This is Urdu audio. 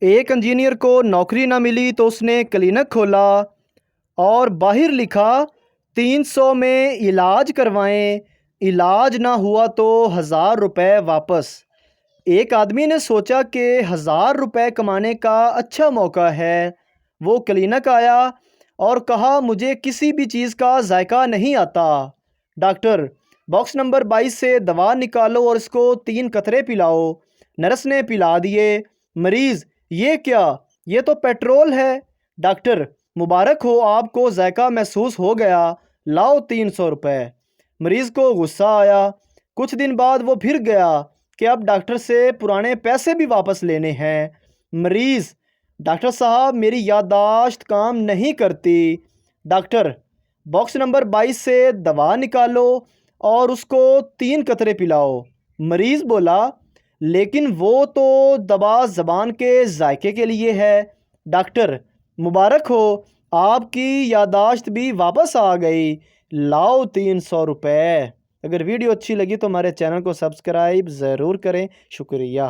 ایک انجینئر کو نوکری نہ ملی تو اس نے کلینک کھولا اور باہر لکھا 300 میں علاج کروائیں، علاج نہ ہوا تو 1000 روپے واپس۔ ایک آدمی نے سوچا کہ 1000 روپے کمانے کا اچھا موقع ہے۔ وہ کلینک آیا اور کہا مجھے کسی بھی چیز کا ذائقہ نہیں آتا۔ ڈاکٹر، باکس نمبر 22 سے دوا نکالو اور اس کو 3 قطرے پلاؤ۔ نرس نے پلا دیے۔ مریض، یہ کیا؟ یہ تو پیٹرول ہے۔ ڈاکٹر، مبارک ہو، آپ کو ذائقہ محسوس ہو گیا، لاؤ 300 روپے۔ مریض کو غصہ آیا۔ کچھ دن بعد وہ پھر گیا کہ اب ڈاکٹر سے پرانے پیسے بھی واپس لینے ہیں۔ مریض، ڈاکٹر صاحب میری یادداشت کام نہیں کرتی۔ ڈاکٹر، باکس نمبر 22 سے دوا نکالو اور اس کو 3 قطرے پلاؤ۔ مریض بولا لیکن وہ تو دوا زبان کے ذائقے کے لیے ہے۔ ڈاکٹر، مبارک ہو، آپ کی یادداشت بھی واپس آ گئی، لاؤ 300 روپے۔ اگر ویڈیو اچھی لگی تو ہمارے چینل کو سبسکرائب ضرور کریں۔ شکریہ۔